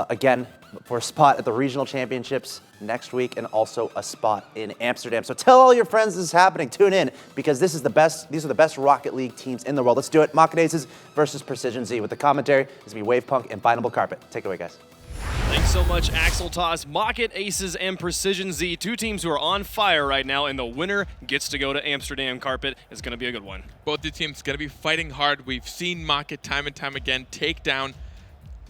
again for a spot at the regional championships next week and also a spot in Amsterdam. So tell all your friends this is happening. Tune in because this is the best. These are the best Rocket League teams in the world. Let's do it. Rocket Aces versus Precision Z with the commentary. This is going to be Wave Punk and Bindable Carpet. Take it away, guys. Thanks so much, Axel Toss. Rocket Aces and Precision Z, two teams who are on fire right now, and the winner gets to go to Amsterdam Carpet. It's going to be a good one. Both the teams going to be fighting hard. We've seen Rocket time and time again take down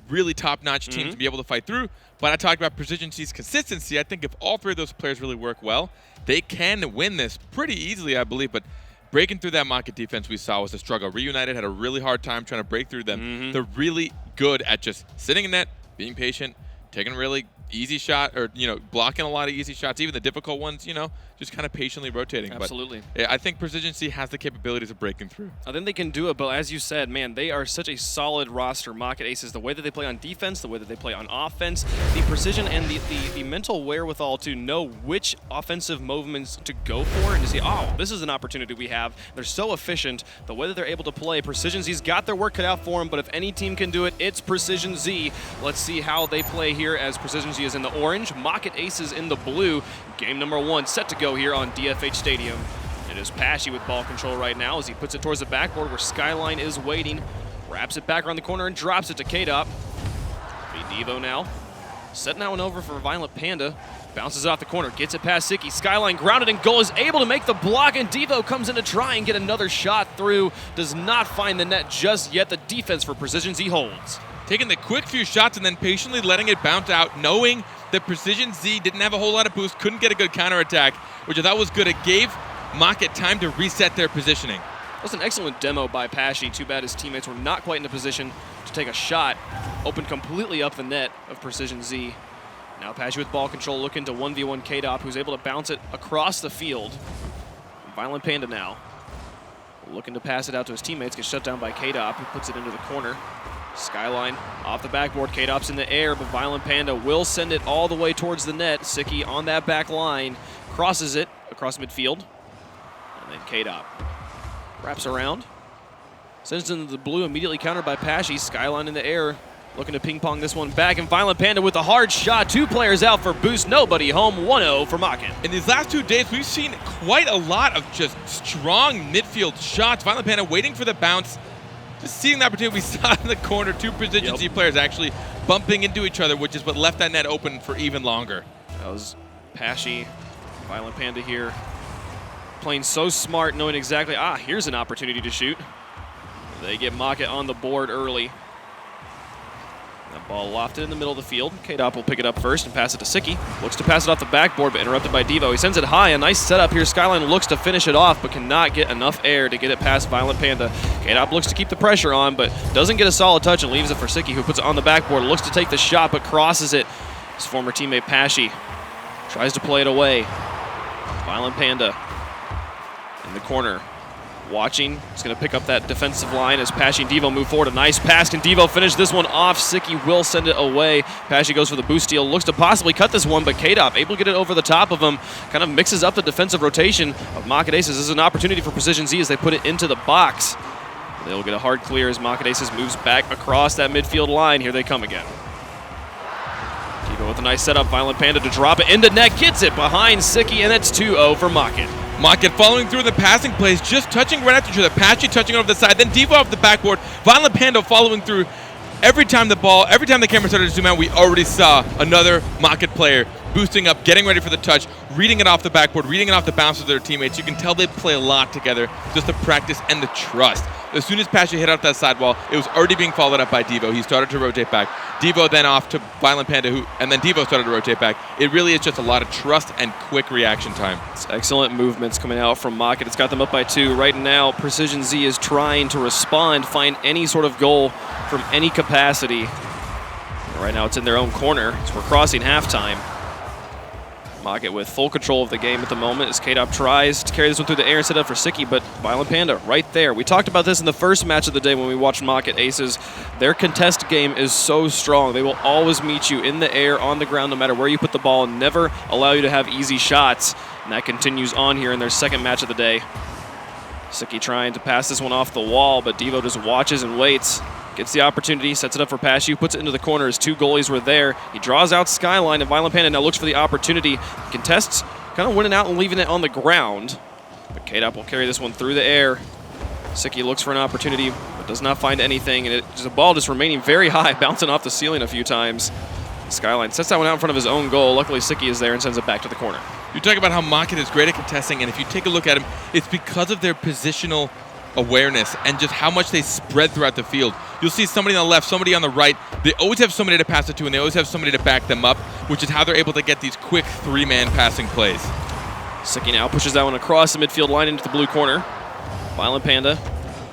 really top-notch teams to be able to fight through. But I talked about Precision Z's consistency. I think if all three of those players really work well, they can win this pretty easily, I believe. But breaking through that Rocket defense we saw was a struggle. Reunited had a really hard time trying to break through them. They're really good at just sitting in net, being patient, taking a really easy shot, or blocking a lot of easy shots, even the difficult ones, just kind of patiently rotating. Absolutely. But I think Precision Z has the capabilities of breaking through. I think they can do it, but as you said, man, they are such a solid roster, Rocket Aces. The way that they play on defense, the way that they play on offense, the precision and the mental wherewithal to know which offensive movements to go for and to see, oh, this is an opportunity we have. They're so efficient. The way that they're able to play, Precision Z's got their work cut out for them, but if any team can do it, it's Precision Z. Let's see how they play here as Precision Z is in the orange, Rocket Aces in the blue. Game number 1 set to go here on DFH Stadium. It is Pashy with ball control right now as he puts it towards the backboard where Skyline is waiting. Wraps it back around the corner and drops it to K-Dop. Devo now. Setting that one over for Violent Panda. Bounces it off the corner, gets it past Siki. Skyline grounded and goal, is able to make the block, and Devo comes in to try and get another shot through. Does not find the net just yet. The defense for Precision Z holds. Taking the quick few shots and then patiently letting it bounce out, knowing that Precision Z didn't have a whole lot of boost, couldn't get a good counterattack, which I thought was good. It gave Rocket time to reset their positioning. That was an excellent demo by Pashy. Too bad his teammates were not quite in a position to take a shot. Opened completely up the net of Precision Z. Now Pashy with ball control looking to 1v1 K-Dop, who's able to bounce it across the field. Violent Panda now. Looking to pass it out to his teammates, gets shut down by K-Dop, who puts it into the corner. Skyline off the backboard, K-Dop's in the air, but Violent Panda will send it all the way towards the net. Siki on that back line, crosses it across midfield, and then K-Dop wraps around, sends it into the blue, immediately countered by Pashy. Skyline in the air, looking to ping-pong this one back, and Violent Panda with a hard shot. 2 players out for boost, nobody home, 1-0 for Rocket. In these last 2 days, we've seen quite a lot of just strong midfield shots. Violent Panda waiting for the bounce, just seeing the opportunity. We saw in the corner 2 Precision Z players actually bumping into each other, which is what left that net open for even longer. That was Pashy, Violent Panda here, playing so smart, knowing exactly, here's an opportunity to shoot. They get Rocket on the board early. That ball lofted in the middle of the field. K-Dop will pick it up first and pass it to Siki. Looks to pass it off the backboard, but interrupted by Devo. He sends it high. A nice setup here. Skyline looks to finish it off, but cannot get enough air to get it past Violent Panda. K-Dop looks to keep the pressure on, but doesn't get a solid touch and leaves it for Siki, who puts it on the backboard. Looks to take the shot, but crosses it. His former teammate Pashy tries to play it away. Violent Panda in the corner. Watching, he's going to pick up that defensive line as Pashy and Devo move forward. A nice pass. Can Devo finish this one off? Siki will send it away. Pashy goes for the boost steal. Looks to possibly cut this one, but K-Dop able to get it over the top of him. Kind of mixes up the defensive rotation of Rocket Aces. This is an opportunity for Precision Z as they put it into the box. They'll get a hard clear as Rocket Aces moves back across that midfield line. Here they come again. Devo with a nice setup. Violent Panda to drop it into net. Gets it behind Siki, and it's 2-0 for Rocket. Rocket following through the passing plays, just touching right after each other. Pashy touching over the side, then Devo off the backboard. Violent Panda following through. Every time the camera started to zoom out, we already saw another Rocket player boosting up, getting ready for the touch, reading it off the backboard, reading it off the bounce of their teammates. You can tell they play a lot together, just the practice and the trust. As soon as Pashy hit out that sidewall, it was already being followed up by Devo. He started to rotate back. Devo then off to Violent Panda, and then Devo started to rotate back. It really is just a lot of trust and quick reaction time. It's excellent movements coming out from Rocket. It's got them up by 2. Right now, Precision Z is trying to respond, find any sort of goal from any capacity. Right now, it's in their own corner as we're crossing halftime. Rocket with full control of the game at the moment as K-Dop tries to carry this one through the air and set up for Siki, but Violent Panda right there. We talked about this in the first match of the day when we watched Rocket Aces. Their contest game is so strong. They will always meet you in the air, on the ground, no matter where you put the ball, and never allow you to have easy shots. And that continues on here in their second match of the day. Siki trying to pass this one off the wall, but Devo just watches and waits. Gets the opportunity, sets it up for Pashu, puts it into the corner as two goalies were there. He draws out Skyline, and Violent Panda now looks for the opportunity. Contests kind of winning out and leaving it on the ground. But K-Dop will carry this one through the air. Siki looks for an opportunity, but does not find anything, and the ball just remaining very high, bouncing off the ceiling a few times. Skyline sets that one out in front of his own goal. Luckily, Siki is there and sends it back to the corner. You talk about how Market is great at contesting, and if you take a look at him, it's because of their positional awareness and just how much they spread throughout the field. You'll see somebody on the left, somebody on the right. They always have somebody to pass it to, and they always have somebody to back them up, which is how they're able to get these quick three-man passing plays. Siki now pushes that one across the midfield line into the blue corner. Violent Panda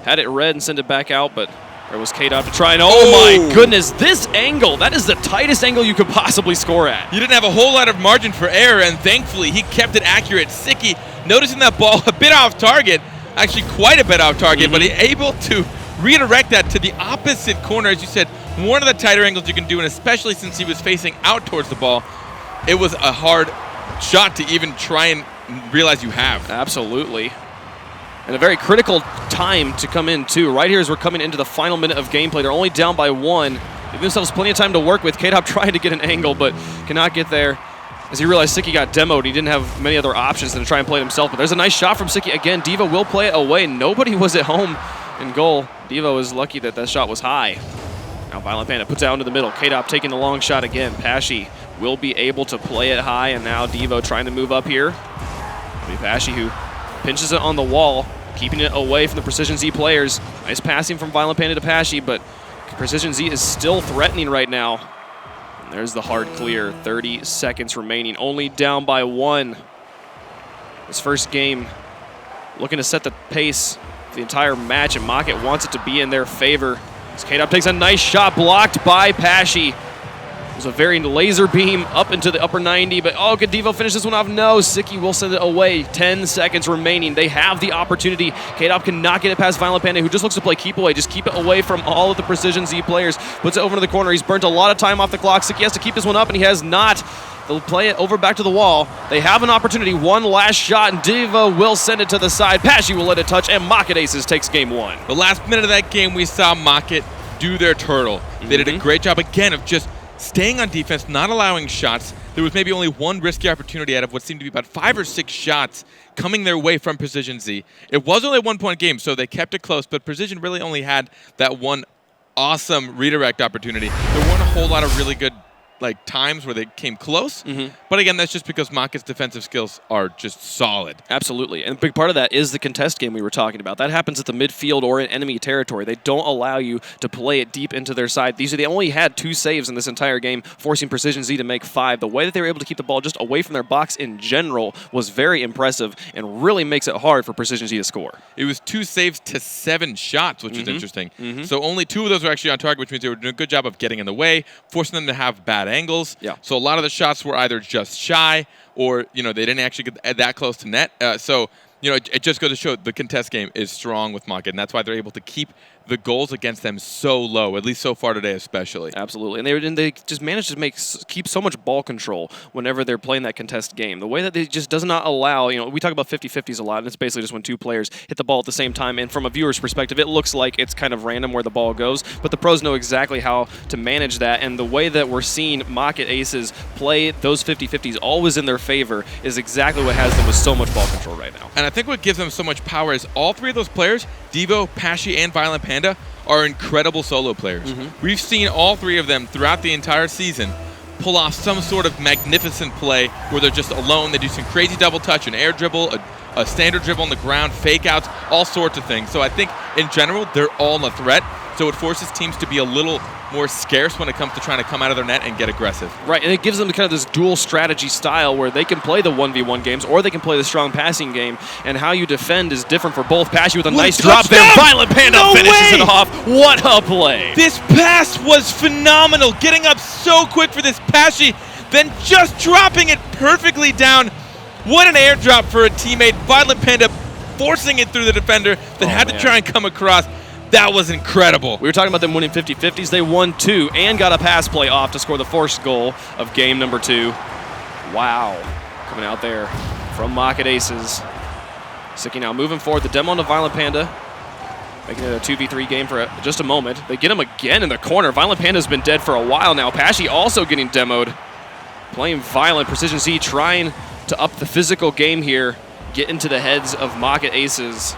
had it red and sent it back out, but there was K-Dop to try, and oh my goodness, this angle, that is the tightest angle you could possibly score at. You didn't have a whole lot of margin for error, and thankfully he kept it accurate. Siki noticing that ball a bit off target, actually quite a bit off target, but he able to redirect that to the opposite corner. As you said, one of the tighter angles you can do, and especially since he was facing out towards the ball, it was a hard shot to even try and realize you have. Absolutely. And a very critical time to come in, too. Right here as we're coming into the final minute of gameplay. They're only down by one. Giving themselves plenty of time to work with. K-Dop trying to get an angle, but cannot get there. As he realized Siki got demoed, he didn't have many other options than to try and play it himself. But there's a nice shot from Siki. Again, Devo will play it away. Nobody was at home in goal. Devo is lucky that that shot was high. Now Violent Panda puts it out into the middle. K-Dop taking the long shot again. Pashi will be able to play it high, and now Devo trying to move up here. It'll be Pashi who pinches it on the wall, keeping it away from the Precision Z players. Nice passing from Violent Panda to Pashi, but Precision Z is still threatening right now. And there's the hard clear. 30 seconds remaining. Only down by one. This first game looking to set the pace for the entire match, and Mocket wants it to be in their favor. As K-Dop takes a nice shot, blocked by Pashi. It was a very laser beam up into the upper 90, but oh, could Devo finish this one off? No, Siki will send it away. 10 seconds remaining. They have the opportunity. K-Dop cannot get it past Violent Panda, who just looks to play keep away. Just keep it away from all of the Precision Z players. Puts it over to the corner. He's burnt a lot of time off the clock. Siki has to keep this one up, and he has not. They'll play it over back to the wall. They have an opportunity. One last shot, and Devo will send it to the side. Pashi will let it touch, and Mocket Aces takes game one. The last minute of that game, we saw Mocket do their turtle. They did a great job, again, of just staying on defense, not allowing shots. There was maybe only one risky opportunity out of what seemed to be about 5 or 6 shots coming their way from Precision Z. It was only a 1-point game, so they kept it close, but Precision really only had that one awesome redirect opportunity. There weren't a whole lot of really good times where they came close, but again, that's just because Mocket's defensive skills are just solid. Absolutely, and a big part of that is the contest game we were talking about. That happens at the midfield or in enemy territory. They don't allow you to play it deep into their side. They only had 2 saves in this entire game, forcing Precision Z to make 5. The way that they were able to keep the ball just away from their box in general was very impressive and really makes it hard for Precision Z to score. It was 2 saves to 7 shots, which is interesting. So only 2 of those were actually on target, which means they were doing a good job of getting in the way, forcing them to have bad angles. Yeah. So a lot of the shots were either just shy or, they didn't actually get that close to net. So, it just goes to show the contest game is strong with Mocket, and that's why they're able to keep the goals against them so low, at least so far today especially. Absolutely, and they just managed to keep so much ball control whenever they're playing that contest game. The way that they just does not allow, we talk about 50-50s a lot, and it's basically just when 2 players hit the ball at the same time, and from a viewer's perspective, it looks like it's kind of random where the ball goes, but the pros know exactly how to manage that, and the way that we're seeing Mocket Aces play those 50-50s always in their favor is exactly what has them with so much ball control right now. And I think what gives them so much power is all 3 of those players, Devo, Pashi, and Violent Panda, are incredible solo players. We've seen all 3 of them throughout the entire season pull off some sort of magnificent play where they're just alone. They do some crazy double touch, an air dribble, a standard dribble on the ground, fake outs, all sorts of things. So I think in general, they're all a threat. So it forces teams to be a little more scarce when it comes to trying to come out of their net and get aggressive. Right, and it gives them kind of this dual strategy style where they can play the 1v1 games or they can play the strong passing game, and how you defend is different for both. Pashi with a nice drop there. Violent Panda finishes it off. What a play. This pass was phenomenal. Getting up so quick for this Pashi, then just dropping it perfectly down. What an airdrop for a teammate. Violent Panda forcing it through the defender that had to try and come across. That was incredible. We were talking about them winning 50-50s. They won 2 and got a pass play off to score the first goal of game number 2. Wow. Coming out there from Mocket Aces. Siki now moving forward. The demo on the Violent Panda. Making it a 2v3 game for just a moment. They get him again in the corner. Violent Panda's been dead for a while now. Pashy also getting demoed. Playing violent. Precision Z trying to up the physical game here. Get into the heads of Maka Aces.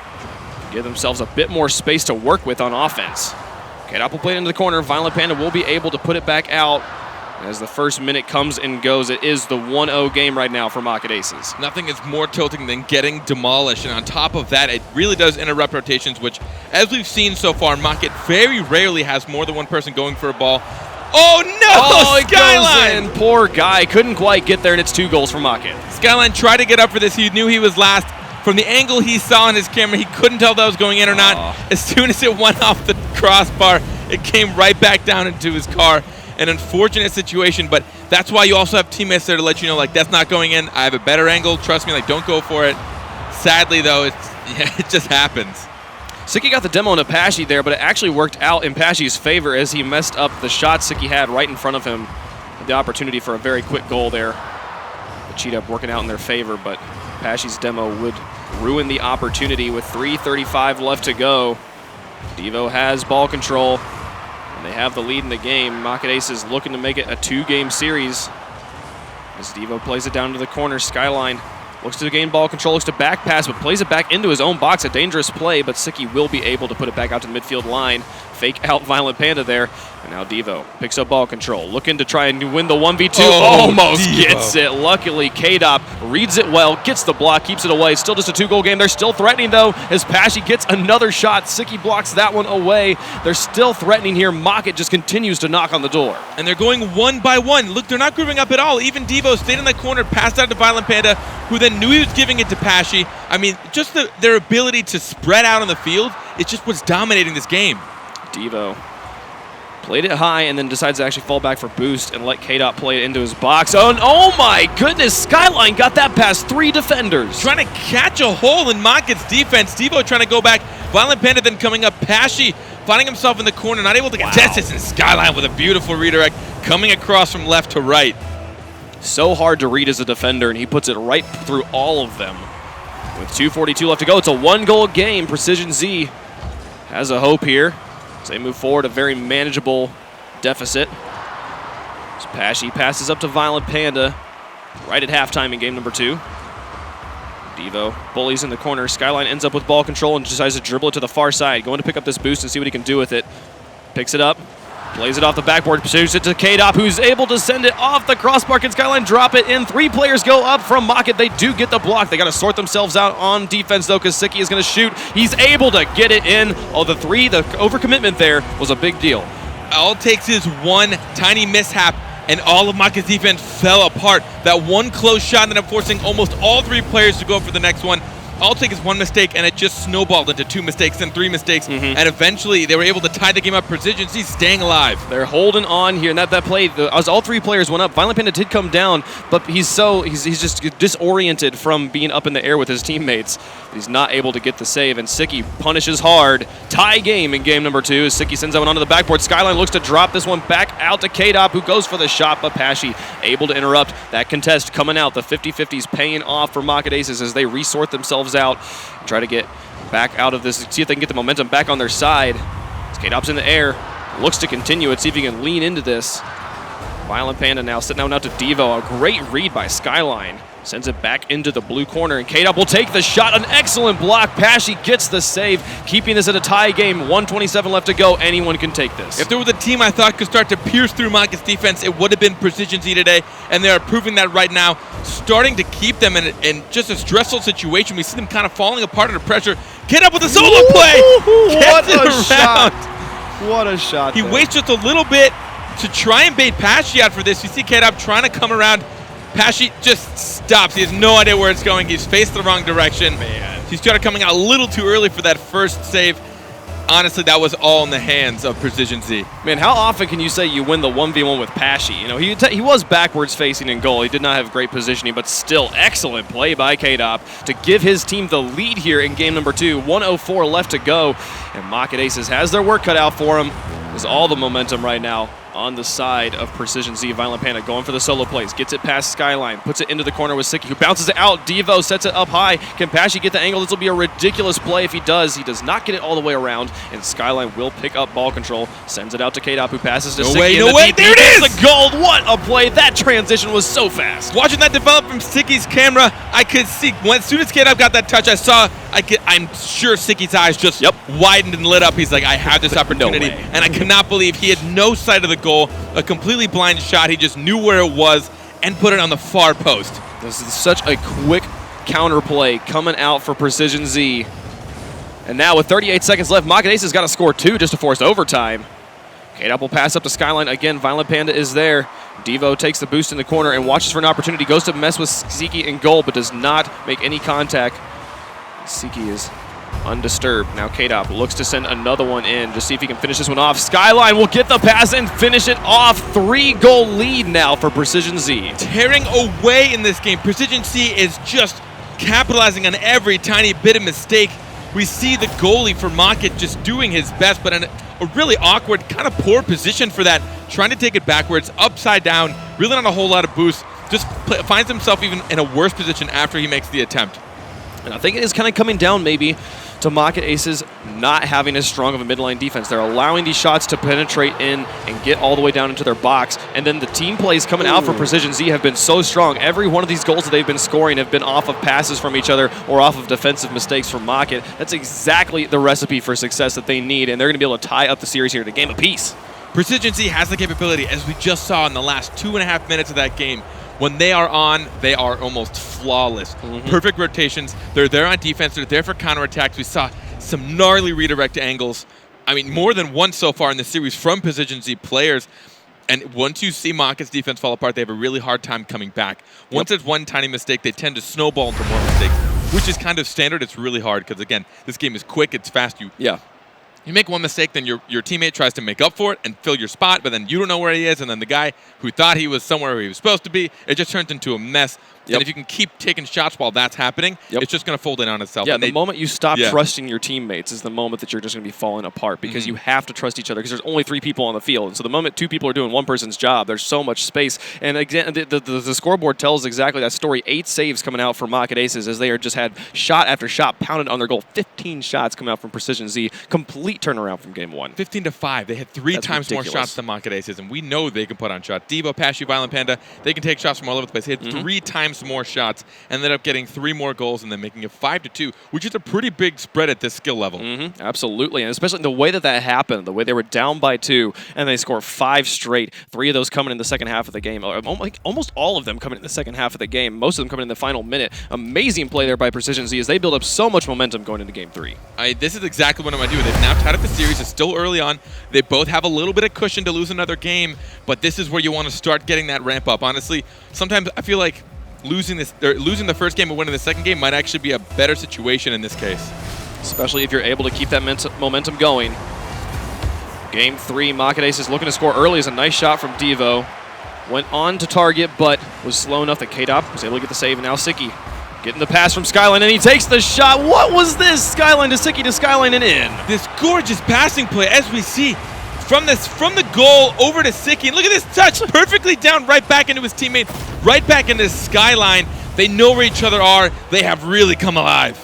Give themselves a bit more space to work with on offense. K-Dop will play it into the corner. Violent Panda will be able to put it back out. As the first minute comes and goes, it is the 1-0 game right now for Maka Aces. Nothing is more tilting than getting demolished, and on top of that, it really does interrupt rotations, which, as we've seen so far, Maka very rarely has more than one person going for a ball. Oh no! Oh, Skyline! It goes in. Poor guy. Couldn't quite get there, and it's 2 goals for Maka. Skyline tried to get up for this. He knew he was last. From the angle he saw on his camera, he couldn't tell if that was going in or not. As soon as it went off the crossbar, it came right back down into his car. An unfortunate situation, but that's why you also have teammates there to let you know, like, that's not going in. I have a better angle. Trust me, like, don't go for it. Sadly, though, it just happens. Siki got the demo on Pashy there, but it actually worked out in Pashy's favor as he messed up the shot Siki had right in front of him. The opportunity for a very quick goal there. The cheat up working out in their favor, but Pashy's demo would ruin the opportunity with 3:35 left to go. Devo has ball control. And they have the lead in the game. Maka Aces looking to make it a 2-game series. As Devo plays it down to the corner, Skyline looks to gain ball control, looks to back pass, but plays it back into his own box. A dangerous play, but Siki will be able to put it back out to the midfield line. Fake out Violent Panda there. And now Devo picks up ball control, looking to try and win the 1v2. Almost Devo gets it. Luckily, K-Dop reads it well, gets the block, keeps it away. Still just a 2-goal game. They're still threatening, though, as Pashy gets another shot. Siki blocks that one away. They're still threatening here. Mocket just continues to knock on the door. And they're going one by one. Look, they're not grouping up at all. Even Devo stayed in that corner, passed out to Violent Panda, who then knew he was giving it to Pashy. I mean, just their ability to spread out on the field, it's just what's dominating this game. Devo played it high and then decides to actually fall back for boost and let K-Dot play it into his box. Oh my goodness, Skyline got that past 3 defenders. Trying to catch a hole in Maka's defense. Devo trying to go back. Violent Panda then coming up. Pashy finding himself in the corner, not able to contest this, and Skyline with a beautiful redirect coming across from left to right. So hard to read as a defender, and he puts it right through all of them. With 2:42 left to go, it's a 1-goal game. Precision Z has a hope here. So they move forward, a very manageable deficit. So Pashy passes up to Violent Panda right at halftime in game number 2. Devo bullies in the corner. Skyline ends up with ball control and decides to dribble it to the far side. Going to pick up this boost and see what he can do with it. Picks it up, plays it off the backboard, pursues it to K-Dop, who's able to send it off the crossbar. Can Skyline drop it in? 3 players go up from Mocket. They do get the block. They got to sort themselves out on defense, though, because Siki is going to shoot. He's able to get it in. Oh, the overcommitment there was a big deal. All it takes is one tiny mishap, and all of Maka's defense fell apart. That one close shot ended up forcing almost all 3 players to go for the next one. All it takes is one mistake, and it just snowballed into 2 mistakes, then 3 mistakes, and eventually they were able to tie the game up. Precision Z staying alive. They're holding on here, and that play, as all 3 players went up, Violent Panda did come down, but he's just disoriented from being up in the air with his teammates. He's not able to get the save, and Siki punishes hard. Tie game in game number 2 as Siki sends that one onto the backboard. Skyline looks to drop this one back out to K-Dop, who goes for the shot, but Pashy able to interrupt. That contest coming out. The 50-50s paying off for Maka Aces as they resort themselves out, try to get back out of this, see if they can get the momentum back on their side. K-Dop's in the air, looks to continue it, see if he can lean into this. Violent Panda now sitting out to Devo. A great read by Skyline. Sends it back into the blue corner, and K-Dop will take the shot. An excellent block. Pashy gets the save, keeping this at a tie game. 1:27 left to go. Anyone can take this. If there was a team I thought could start to pierce through Maka's defense, it would have been Precision Z today, and they are proving that right now, starting to keep them in just a stressful situation. We see them kind of falling apart under pressure. K-Dop with a solo play! What a shot! What a shot. He waits just a little bit to try and bait Pashy out for this. You see K-Dop trying to come around. Pashy just stops. He has no idea where it's going. He's faced the wrong direction. Man. He started coming out a little too early for that first save. Honestly, that was all in the hands of Precision Z. Man, how often can you say you win the 1v1 with Pashy? You know, he was backwards facing in goal. He did not have great positioning, but still excellent play by K-Dop to give his team the lead here in game number 2. 1:04 left to go, and Maka Aces has their work cut out for him. Is all the momentum right now on the side of Precision Z. Violent Panda going for the solo plays. Gets it past Skyline. Puts it into the corner with Siki, who bounces it out. Devo sets it up high. Can Pashy get the angle? This will be a ridiculous play if he does. He does not get it all the way around, and Skyline will pick up ball control. Sends it out to K-Dop, who passes to Siki. No way, there it is! The gold. What a play. That transition was so fast. Watching that develop from Siki's camera, I could see, as soon as K-Dop got that touch, I'm sure Siki's eyes just widened and lit up. He's like, I have this opportunity. No way. And I cannot believe he had no sight of the goal, a completely blind shot. He just knew where it was and put it on the far post. This is such a quick counter play coming out for Precision Z. And now with 38 seconds left, Macadesa has got to score 2 just to force overtime. K-Dop will pass up to Skyline. Again, Violent Panda is there. Devo takes the boost in the corner and watches for an opportunity. Goes to mess with Siki in goal, but does not make any contact. Siki is undisturbed. Now K-Dop looks to send another one in. Just see if he can finish this one off. Skyline will get the pass and finish it off. 3-goal lead now for Precision Z. Tearing away in this game. Precision Z is just capitalizing on every tiny bit of mistake. We see the goalie for Market just doing his best, but in a really awkward, kind of poor position for that. Trying to take it backwards, upside down, really not a whole lot of boost. Just finds himself even in a worse position after he makes the attempt. And I think it is kind of coming down maybe to Market Aces not having as strong of a midline defense. They're allowing these shots to penetrate in and get all the way down into their box. And then the team plays coming out for Precision Z have been so strong. Every one of these goals that they've been scoring have been off of passes from each other or off of defensive mistakes from Market. That's exactly the recipe for success that they need, and they're going to be able to tie up the series here to game apiece. Precision Z has the capability, as we just saw in the last 2.5 minutes of that game. When they are on, they are almost flawless. Perfect rotations. They're there on defense. They're there for counterattacks. We saw some gnarly redirect angles. I mean, more than once so far in the series from Precision Z players. And once you see Market's defense fall apart, they have a really hard time coming back. Once there's one tiny mistake, they tend to snowball into more mistakes, which is kind of standard. It's really hard because, again, this game is quick. It's fast. You make one mistake, then your teammate tries to make up for it and fill your spot, but then you don't know where he is, and then the guy who thought he was somewhere where he was supposed to be, it just turns into a mess. And if you can keep taking shots while that's happening, it's just going to fold in on itself. Yeah, and the moment you stop trusting your teammates is the moment that you're just going to be falling apart, because you have to trust each other, because there's only 3 people on the field. And so the moment 2 people are doing one person's job, there's so much space. And again, the scoreboard tells exactly that story. 8 saves coming out for Market Aces as they are just had shot after shot pounded on their goal. 15 shots coming out from Precision Z. Complete turnaround from game 1. 15-5. They had 3 times more shots than Market Aces, and we know they can put on shots. Devo, Pashy, Violent Panda, they can take shots from all over the place. They had 3 times more shots. Ended up getting 3 more goals and then making it 5-2, which is a pretty big spread at this skill level. Absolutely, and especially the way that happened, the way they were down by 2 and they scored 5 straight. 3 of those coming in the second half of the game. Almost all of them coming in the second half of the game. Most of them coming in the final minute. Amazing play there by Precision Z as they build up so much momentum going into game 3. This is exactly what I'm going to do. They've now tied up the series. It's still early on. They both have a little bit of cushion to lose another game, but this is where you want to start getting that ramp up. Honestly, sometimes I feel like losing the first game and winning the second game might actually be a better situation in this case. Especially if you're able to keep that momentum going. Game 3, Market Aces looking to score early as a nice shot from Devo. Went on to target, but was slow enough that K-Dop was able to get the save, and now Siki getting the pass from Skyline, and he takes the shot. What was this? Skyline to Siki to Skyline and in. This gorgeous passing play, as we see, from the goal over to Siki. And look at this touch, perfectly down, right back into his teammate, right back into Skyline. They know where each other are. They have really come alive.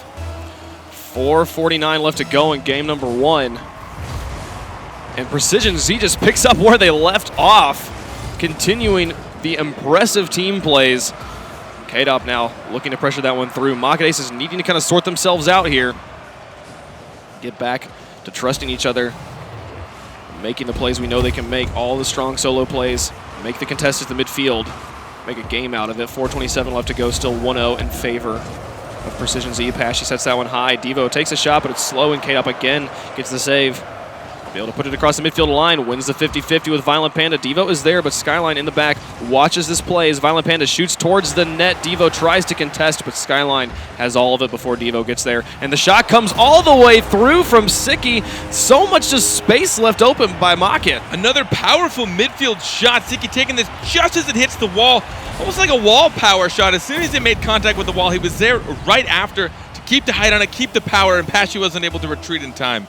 4:49 left to go in game number 1. And Precision Z just picks up where they left off, continuing the impressive team plays. K-Dop now looking to pressure that one through. Market Aces needing to kind of sort themselves out here. Get back to trusting each other, making the plays we know they can make, all the strong solo plays, make the contestants the midfield, make a game out of it. 4:27 left to go, still 1-0 in favor of Precision Z. Pashy sets that one high. Devo takes a shot, but it's slow, and K-Dop again gets the save. Be able to put it across the midfield line, wins the 50-50 with Violent Panda. Devo is there, but Skyline in the back watches this play as Violent Panda shoots towards the net. Devo tries to contest, but Skyline has all of it before Devo gets there. And the shot comes all the way through from Siki. So much just space left open by Market. Another powerful midfield shot. Siki taking this just as it hits the wall. Almost like a wall power shot. As soon as it made contact with the wall, he was there right after to keep the height on it, keep the power, and Pashy wasn't able to retreat in time.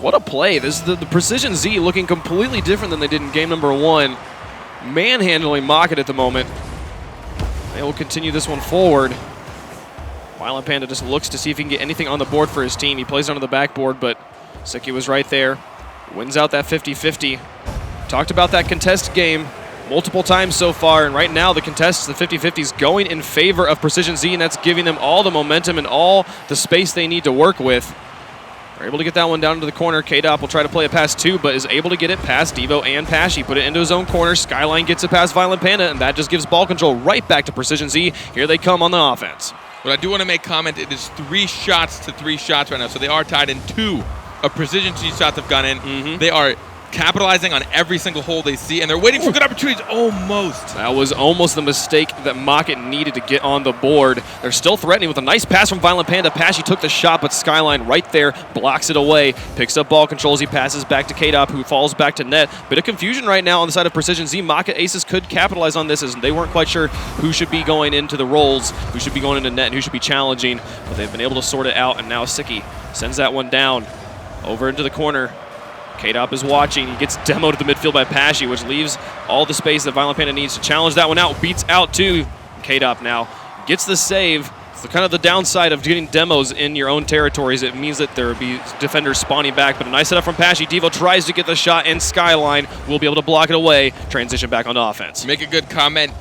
What a play. This is the Precision Z looking completely different than they did in game number 1. Manhandling Mocket at the moment. They will continue this one forward. Violent Panda just looks to see if he can get anything on the board for his team. He plays onto the backboard, but Siki was right there. Wins out that 50-50. Talked about that contest game multiple times so far, and right now the contests, the 50-50s, going in favor of Precision Z, and that's giving them all the momentum and all the space they need to work with. They're able to get that one down into the corner. K-Dop will try to play it past 2, but is able to get it past Devo and Pashy. Put it into his own corner. Skyline gets it past Violent Panda, and that just gives ball control right back to Precision Z. Here they come on the offense. But I do want to make comment, it is 3 shots to 3 shots right now, so they are tied in 2 of Precision Z shots have gone in. They are capitalizing on every single hole they see, and they're waiting for good opportunities. Almost. That was almost the mistake that Mocket needed to get on the board. They're still threatening with a nice pass from Violent Panda. Pashy took the shot, but Skyline right there blocks it away. Picks up ball control as he passes back to K-Dop, who falls back to net. Bit of confusion right now on the side of Precision Z. Mocket Aces could capitalize on this as they weren't quite sure who should be going into the rolls, who should be going into net, and who should be challenging. But they've been able to sort it out, and now Siki sends that one down over into the corner. K-Dop is watching. He gets demoed to the midfield by Pashy, which leaves all the space that Violent Panda needs to challenge that one out. Beats out 2. K-Dop now gets the save. It's kind of the downside of getting demos in your own territories. It means that there will be defenders spawning back, but a nice setup from Pashy. Devo tries to get the shot, and Skyline will be able to block it away. Transition back on offense. Make a good comment.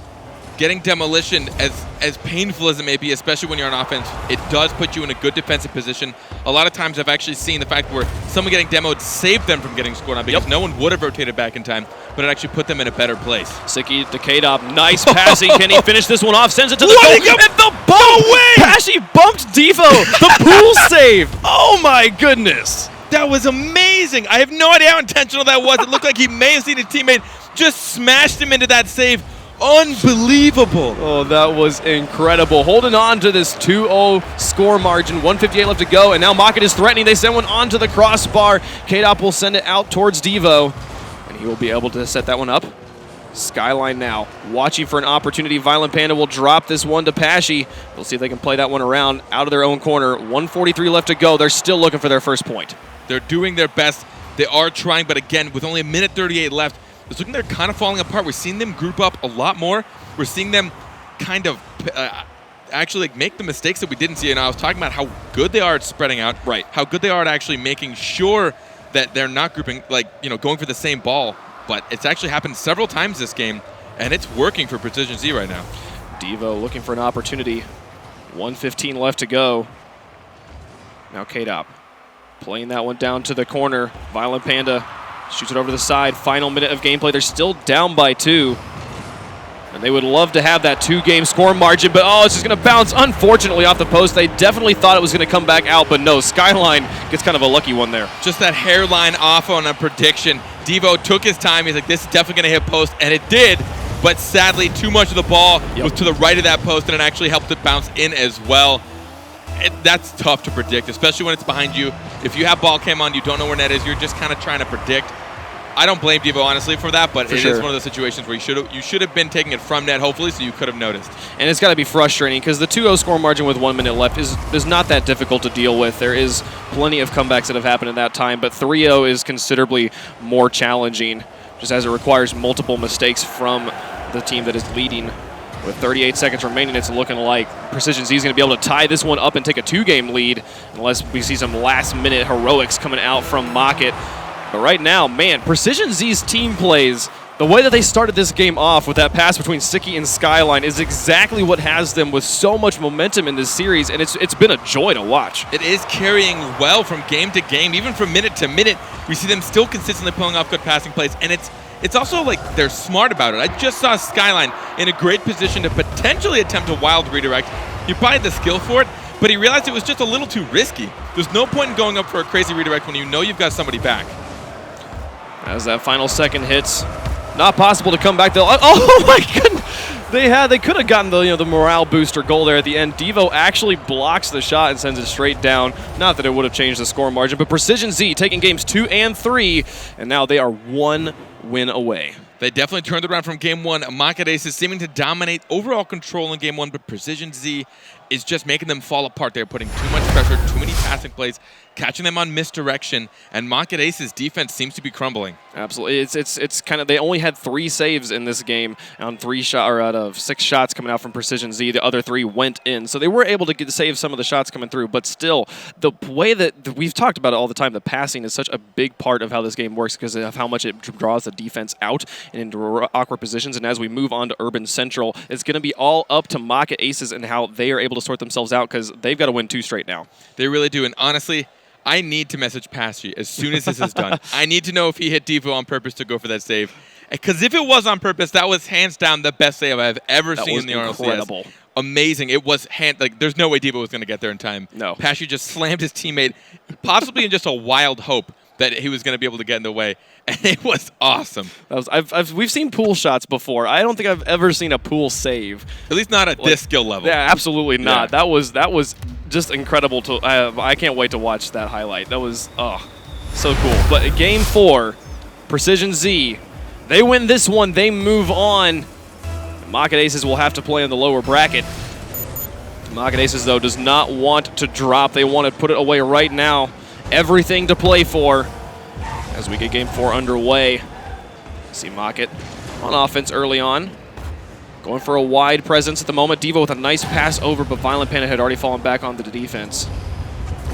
Getting demolition, as painful as it may be, especially when you're on offense, it does put you in a good defensive position. A lot of times I've actually seen the fact where someone getting demoed saved them from getting scored on because no one would have rotated back in time, but it actually put them in a better place. Siki to K-Dop, nice passing. Can he finish this one off? Sends it to the goal, and the bump! Pashy bumped Devo. The pool save. Oh my goodness. That was amazing. I have no idea how intentional that was. It looked like he may have seen his teammate just smashed him into that save. Unbelievable. Oh, that was incredible. Holding on to this 2-0 score margin, 158 left to go, and now Mocket is threatening. They send one onto the crossbar. K-Dop will send it out towards Devo, and he will be able to set that one up. Skyline now watching for an opportunity. Violent Panda will drop this one to Pashy. We'll see if they can play that one around out of their own corner. 143 left to go. They're still looking for their first point. They're doing their best. They are trying, but again, with only a minute 38 left, it's looking they're kind of falling apart. We're seeing them group up a lot more. We're seeing them kind of actually make the mistakes that we didn't see. And I was talking about how good they are at spreading out, right? How good they are at actually making sure that they're not grouping, going for the same ball. But it's actually happened several times this game, and it's working for Precision Z right now. Devo looking for an opportunity. 1:15 left to go. Now K-Dop playing that one down to the corner. Violent Panda shoots it over to the side. Final minute of gameplay. They're still down by 2. And they would love to have that 2-game score margin, but it's just going to bounce, unfortunately, off the post. They definitely thought it was going to come back out, but no, Skyline gets kind of a lucky one there. Just that hairline off on a prediction. Devo took his time. He's like, this is definitely going to hit post, and it did. But sadly, too much of the ball was to the right of that post, and it actually helped it bounce in as well. That's tough to predict, especially when it's behind you. If you have ball cam on, you don't know where net is, you're just kind of trying to predict. I don't blame Devo, honestly, for that, but it is one of those situations where you should have been taking it from net, hopefully, so you could have noticed. And it's got to be frustrating because the 2-0 score margin with 1 minute left is not that difficult to deal with. There is plenty of comebacks that have happened in that time, but 3-0 is considerably more challenging, just as it requires multiple mistakes from the team that is leading. With 38 seconds remaining, it's looking like Precision Z is going to be able to tie this one up and take a 2-game lead, unless we see some last-minute heroics coming out from Mocket. But right now, man, Precision Z's team plays, the way that they started this game off with that pass between Siki and Skyline is exactly what has them with so much momentum in this series, and it's been a joy to watch. It is carrying well from game to game, even from minute to minute. We see them still consistently pulling off good passing plays, and it's also like they're smart about it. I just saw Skyline in a great position to potentially attempt a wild redirect. He probably had the skill for it, but he realized it was just a little too risky. There's no point in going up for a crazy redirect when you know you've got somebody back. As that final second hits, not possible to come back. Oh my goodness! They could have gotten the morale booster goal there at the end. Devo actually blocks the shot and sends it straight down. Not that it would have changed the score margin, but Precision Z taking games 2 and 3, and now they are 1 win away. They definitely turned it around from game 1. Mocket Aces seeming to dominate overall control in game 1, but Precision Z is just making them fall apart. They're putting too much pressure, too many passing plays, catching them on misdirection, and Market Ace's defense seems to be crumbling. Absolutely, it's kind of, they only had 3 saves in this game on out of 6 shots coming out from Precision Z. The other 3 went in, so they were able to save some of the shots coming through. But still, the way that we've talked about it all the time, the passing is such a big part of how this game works because of how much it draws the defense out and into awkward positions. And as we move on to Urban Central, it's going to be all up to Market Aces and how they are able to sort themselves out because they've got to win 2 straight now. They really do, and honestly, I need to message Pashy as soon as this is done. I need to know if he hit Devo on purpose to go for that save. Because if it was on purpose, that was hands down the best save I've ever seen in the RLCS. Incredible. Amazing. It was there's no way Devo was going to get there in time. No. Pashy just slammed his teammate, possibly in just a wild hope that he was going to be able to get in the way. And it was awesome. We've seen pool shots before. I don't think I've ever seen a pool save. At least not at this skill level. Yeah, absolutely not. Yeah. That was just incredible. I can't wait to watch that highlight. That was so cool. But game 4, Precision Z, they win this one. They move on. Market Aces will have to play in the lower bracket. Market Aces, though, does not want to drop. They want to put it away right now. Everything to play for as we get game 4 underway. See Market on offense early on. Going for a wide presence at the moment. Devo with a nice pass over, but Violent Panda had already fallen back onto the defense.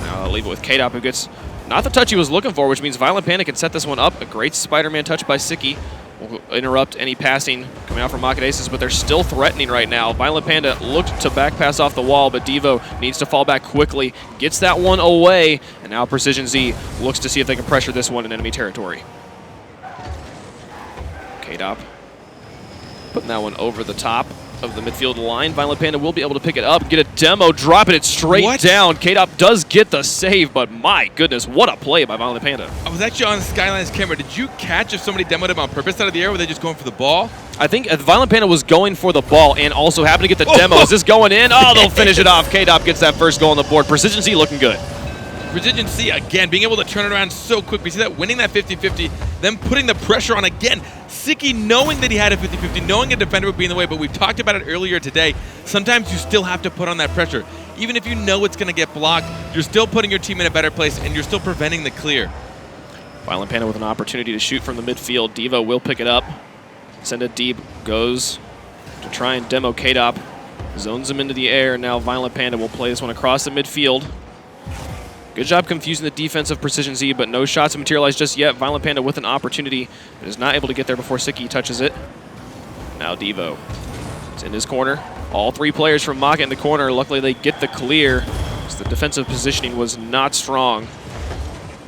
Now I'll leave it with K-Dop, who gets not the touch he was looking for, which means Violent Panda can set this one up. A great Spider-Man touch by Siki will interrupt any passing coming out from Market Aces, but they're still threatening right now. Violent Panda looked to back pass off the wall, but Devo needs to fall back quickly, gets that one away, and now Precision Z looks to see if they can pressure this one in enemy territory. K-Dop putting that one over the top of the midfield line. Violent Panda will be able to pick it up, get a demo, dropping it straight down. K-Dop does get the save, but my goodness, what a play by Violent Panda. I was actually on Skyline's camera. Did you catch if somebody demoed him on purpose out of the air, or were they just going for the ball? I think Violent Panda was going for the ball and also happened to get the demo. Is this going in? Oh, they'll finish it off. K-Dop gets that first goal on the board. Precision Z looking good. Precision Z, again, being able to turn it around so quick. We see that winning that 50-50, then putting the pressure on again. Siki knowing that he had a 50-50, knowing a defender would be in the way, but we've talked about it earlier today. Sometimes you still have to put on that pressure. Even if you know it's going to get blocked, you're still putting your team in a better place, and you're still preventing the clear. Violent Panda with an opportunity to shoot from the midfield. Devo will pick it up. Send it deep. Goes to try and demo K-Dop. Zones him into the air. Now Violent Panda will play this one across the midfield. Good job confusing the defense of Precision Z, but no shots have materialized just yet. Violent Panda with an opportunity, but is not able to get there before Siki touches it. Now Devo. It's in his corner. All 3 players from Maka in the corner. Luckily they get the clear, because the defensive positioning was not strong.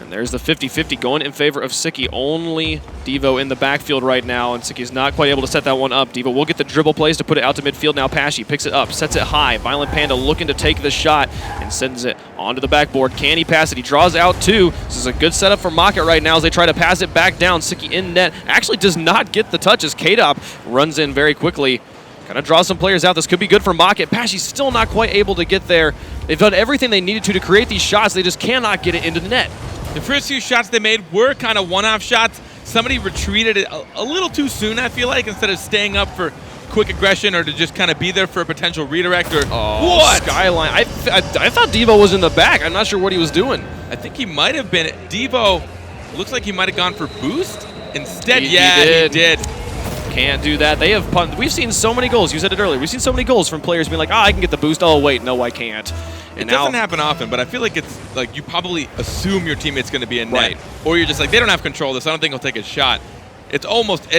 And there's the 50-50 going in favor of Siki. Only Devo in the backfield right now, and Siki's not quite able to set that one up. Devo will get the dribble plays to put it out to midfield. Now Pashy picks it up, sets it high. Violent Panda looking to take the shot and sends it onto the backboard. Can he pass it? He draws out 2. This is a good setup for Maka right now as they try to pass it back down. Siki in net. Actually does not get the touch as K-Dop runs in very quickly. Kind of draws some players out. This could be good for Maka. Pashy's still not quite able to get there. They've done everything they needed to create these shots. They just cannot get it into the net. The first few shots they made were kind of one-off shots. Somebody retreated it a little too soon, I feel like, instead of staying up for quick aggression or to just kind of be there for a potential redirect or what? Skyline. I thought Devo was in the back. I'm not sure what he was doing. I think he might have been. Devo looks like he might have gone for boost instead. He did. Can't do that. They have punted. We've seen so many goals. You said it earlier. We've seen so many goals from players being like, I can get the boost. Oh, wait, no, I can't. And it doesn't happen often, but I feel like it's like you probably assume your teammate's going to be in net, or you're just like, they don't have control of this. I don't think he'll take a shot. It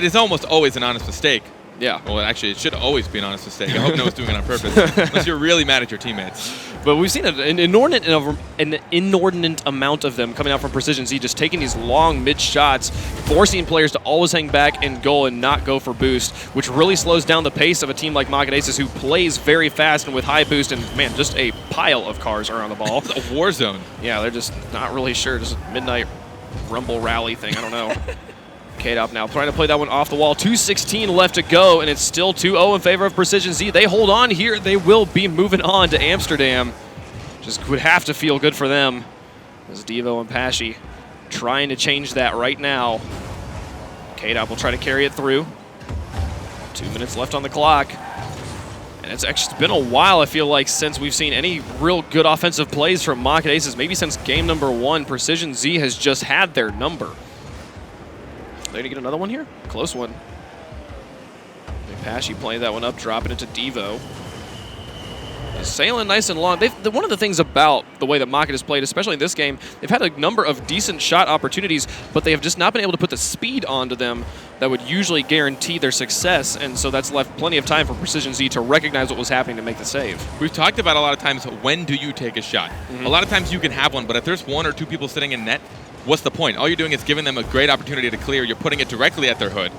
is almost always an honest mistake. Yeah. Well, actually, it should always be an honest mistake. I hope no one's doing it on purpose, unless you're really mad at your teammates. But we've seen an inordinate amount of them coming out from Precision Z, just taking these long mid shots, forcing players to always hang back and goal and not go for boost, which really slows down the pace of a team like Market Aces, who plays very fast and with high boost, and man, just a pile of cars are on the ball. It's a war zone. Yeah, they're just not really sure. Just a midnight rumble rally thing. I don't know. K-Dop now trying to play that one off the wall. 2:16 left to go, and it's still 2-0 in favor of Precision Z. They hold on here. They will be moving on to Amsterdam. Just would have to feel good for them. As Devo and Pashy trying to change that right now. K-Dop will try to carry it through. 2 minutes left on the clock. And it's actually been a while, I feel like, since we've seen any real good offensive plays from Market Aces. Maybe since game number 1, Precision Z has just had their number. They're going to get another one here? Close one. Pashy playing that one up, dropping it to Devo. Sailing nice and long. One of the things about the way that Market has played, especially in this game, they've had a number of decent shot opportunities, but they have just not been able to put the speed onto them that would usually guarantee their success, and so that's left plenty of time for Precision Z to recognize what was happening to make the save. We've talked about a lot of times, when do you take a shot? A lot of times you can have one, but if there's 1 or 2 people sitting in net, what's the point? All you're doing is giving them a great opportunity to clear. You're putting it directly at their hood,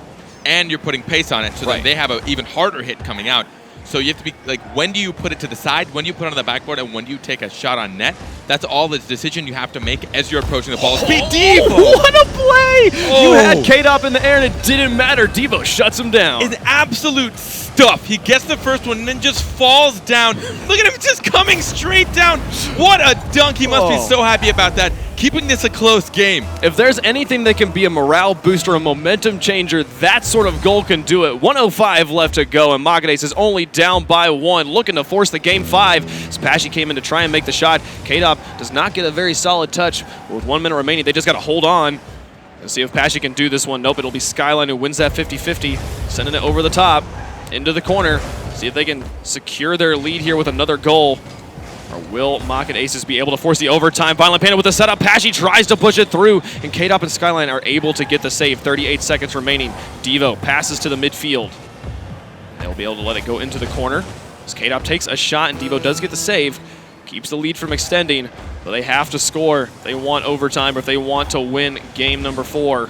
and you're putting pace on it, so that they have an even harder hit coming out. So you have to be like, when do you put it to the side, when do you put it on the backboard, and when do you take a shot on net? That's all the decision you have to make as you're approaching the ball. Speed Devo! What a play! You had K-Dop in the air and it didn't matter. Devo shuts him down. It's absolute stuff. He gets the first one and then just falls down. Look at him just coming straight down. What a dunk. He must be so happy about that. Keeping this a close game. If there's anything that can be a morale booster, a momentum changer, that sort of goal can do it. 1:05 left to go, and Maganes is only down by 1, looking to force the game 5. As Pashy came in to try and make the shot, K-Dop does not get a very solid touch. With 1 minute remaining, they just got to hold on and see if Pashy can do this one. Nope, it'll be Skyline who wins that 50-50, sending it over the top, into the corner. See if they can secure their lead here with another goal. Or will Market Aces be able to force the overtime? Violent Panda with the setup. Pashy tries to push it through, and K-Dop and Skyline are able to get the save. 38 seconds remaining. Devo passes to the midfield. They'll be able to let it go into the corner. As K-Dop takes a shot, and Devo does get the save. Keeps the lead from extending, but they have to score. They want overtime, or if they want to win game number 4.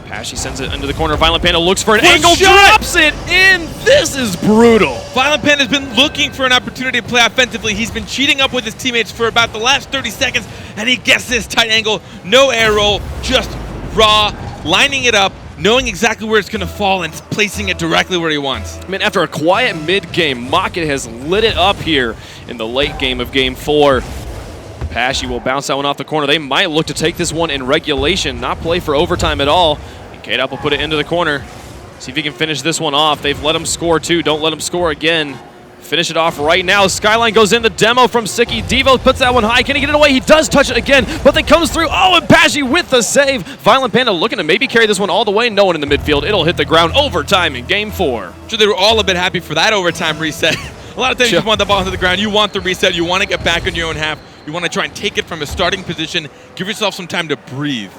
Pashy sends it into the corner. Violent Panda looks for an angle, drops it in. This is brutal. Violent Panda's been looking for an opportunity to play offensively. He's been cheating up with his teammates for about the last 30 seconds, and he gets this tight angle. No air roll, just raw, lining it up, knowing exactly where it's going to fall and placing it directly where he wants. I mean, after a quiet mid-game, Market has lit it up here in the late game of game 4. Pashy will bounce that one off the corner. They might look to take this one in regulation, not play for overtime at all. K-Dop will put it into the corner. See if he can finish this one off. They've let him score too. Don't let him score again. Finish it off right now. Skyline goes in. The demo from Sicky. Devo puts that one high. Can he get it away? He does touch it again, but then comes through. Oh, and Pashy with the save. Violent Panda looking to maybe carry this one all the way. No one in the midfield. It'll hit the ground. Overtime in game 4. So they were all a bit happy for that overtime reset. A lot of times you want the ball to the ground. You want the reset. You want to get back on your own half. You want to try and take it from a starting position. Give yourself some time to breathe.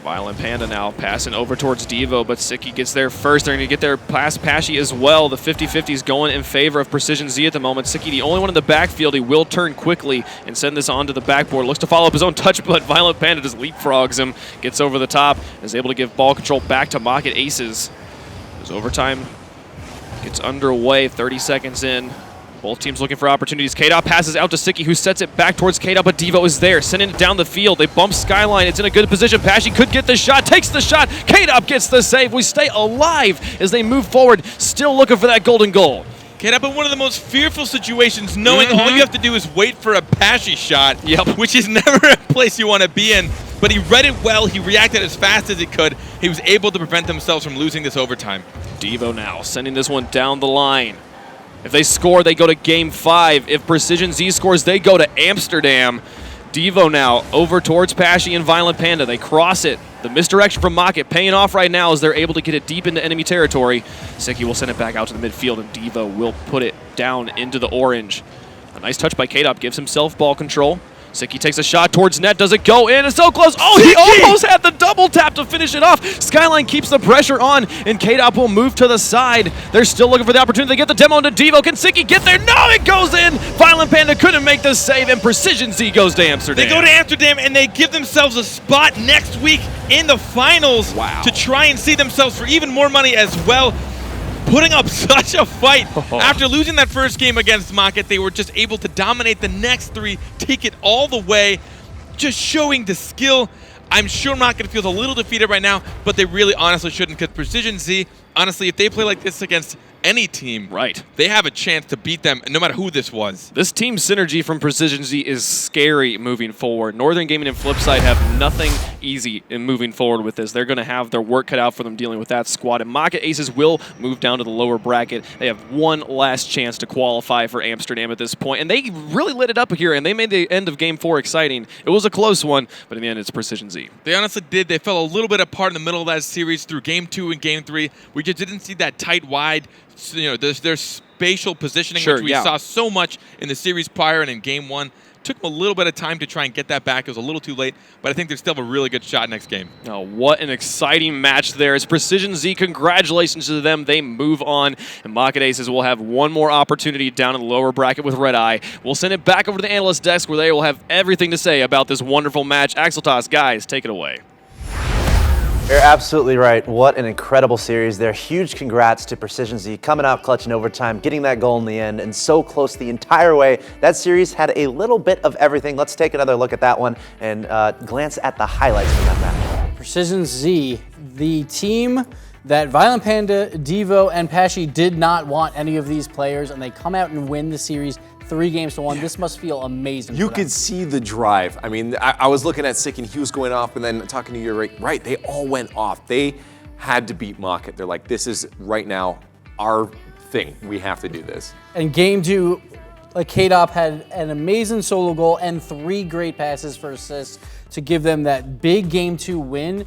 Violent Panda now passing over towards Devo, but Sicky gets there first. They're going to get there past Pashy as well. The 50-50 is going in favor of Precision Z at the moment. Sicky, the only one in the backfield. He will turn quickly and send this onto the backboard. Looks to follow up his own touch, but Violent Panda just leapfrogs him, gets over the top, and is able to give ball control back to Market Aces. As overtime gets underway, 30 seconds in. Both teams looking for opportunities. K-Dop passes out to Sicky, who sets it back towards K-Dop, but Devo is there, sending it down the field. They bump Skyline. It's in a good position. Pashy could get the shot, takes the shot. K-Dop gets the save. We stay alive as they move forward, still looking for that golden goal. K-Dop in one of the most fearful situations, knowing all you have to do is wait for a Pashy shot, which is never a place you want to be in. But he read it well. He reacted as fast as he could. He was able to prevent themselves from losing this overtime. Devo now sending this one down the line. If they score, they go to game 5. If Precision Z scores, they go to Amsterdam. Devo now over towards Pashy and Violent Panda. They cross it. The misdirection from Market paying off right now as they're able to get it deep into enemy territory. Sicky will send it back out to the midfield, and Devo will put it down into the orange. A nice touch by K-Dop, gives himself ball control. Sicky takes a shot towards net. Does it go in? It's so close. Oh, he almost had the double tap to finish it off. Skyline keeps the pressure on, and K-Dop will move to the side. They're still looking for the opportunity. They get the demo into Devo. Can Sicky get there? No, it goes in. Violent Panda couldn't make the save, and Precision Z goes to Amsterdam. They go to Amsterdam, and they give themselves a spot next week in the finals to try and see themselves for even more money as well. Putting up such a fight. After losing that first game against Market, they were just able to dominate the next 3, take it all the way, just showing the skill. I'm sure Market feels a little defeated right now, but they really honestly shouldn't, because Precision Z honestly, if they play like this against any team, Right. they have a chance to beat them no matter who this was. This team synergy from Precision Z is scary moving forward. Northern Gaming and Flipside have nothing easy in moving forward with this. They're going to have their work cut out for them dealing with that squad. And Market Aces will move down to the lower bracket. They have one last chance to qualify for Amsterdam at this point. And they really lit it up here, and they made the end of Game 4 exciting. It was a close one, but in the end, it's Precision Z. They honestly did. They fell a little bit apart in the middle of that series through Game 2 and Game 3. We just didn't see that tight, wide, their spatial positioning, Sure, which we saw so much in the series prior and in Game 1. Took them a little bit of time to try and get that back. It was a little too late, but I think they still have a really good shot next game. Oh, what an exciting match there. It's Precision Z. Congratulations to them. They move on, and Market Aces will have one more opportunity down in the lower bracket with Red Eye. We'll send it back over to the analyst desk where they will have everything to say about this wonderful match. Axel Toss, guys, take it away. You're absolutely right. What an incredible series there. Huge congrats to Precision Z coming out clutch in overtime, getting that goal in the end, and so close the entire way. That series had a little bit of everything. Let's take another look at that one and glance at the highlights from that match. Precision Z, the team that Violent Panda, Devo, and Pashy did not want any of these players, and they come out and win the series 3-1. This must feel amazing. You could see the drive. I mean, I was looking at Sick and he was going off, and then talking to you, right, they all went off. They had to beat Market. They're like, this is right now our thing. We have to do this. And Game 2, like K-Dop had an amazing solo goal and 3 great passes for assists to give them that big Game 2 win.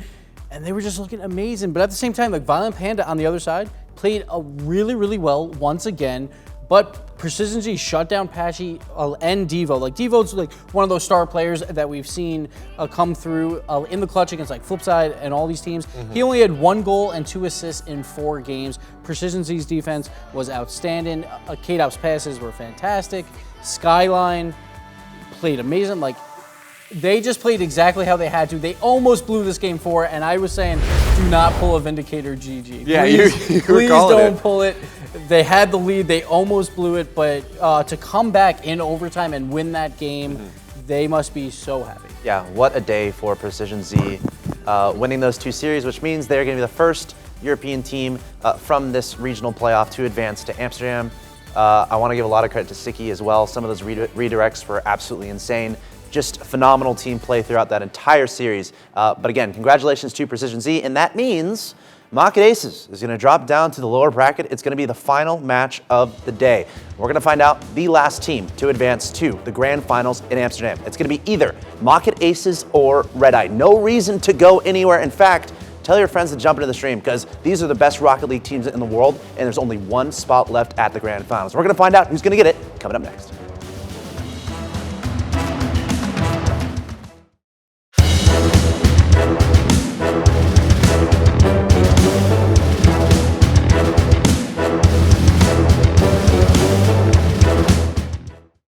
And they were just looking amazing. But at the same time, like Violent Panda on the other side played really, really well once again. But Precision Z shut down Pashy and Devo. Like Devo's like one of those star players that we've seen come through in the clutch against like Flipside and all these teams. He only had 1 goal and 2 assists in 4 games. Precision Z's defense was outstanding. K-Dop's passes were fantastic. Skyline played amazing. Like they just played exactly how they had to. They almost blew this Game 4, and I was saying, do not pull a Vindicator GG. Yeah, please, please don't pull it. They had the lead, they almost blew it, but to come back in overtime and win that game, they must be so happy. Yeah, what a day for Precision Z, winning those 2 series, which means they're going to be the first European team from this regional playoff to advance to Amsterdam. I want to give a lot of credit to Siki as well. Some of those redirects were absolutely insane. Just phenomenal team play throughout that entire series. But again, congratulations to Precision Z, and that means Market Aces is going to drop down to the lower bracket. It's going to be the final match of the day. We're going to find out the last team to advance to the grand finals in Amsterdam. It's going to be either Market Aces or Red Eye. No reason to go anywhere. In fact, tell your friends to jump into the stream because these are the best Rocket League teams in the world, and there's only 1 spot left at the grand finals. We're going to find out who's going to get it coming up next.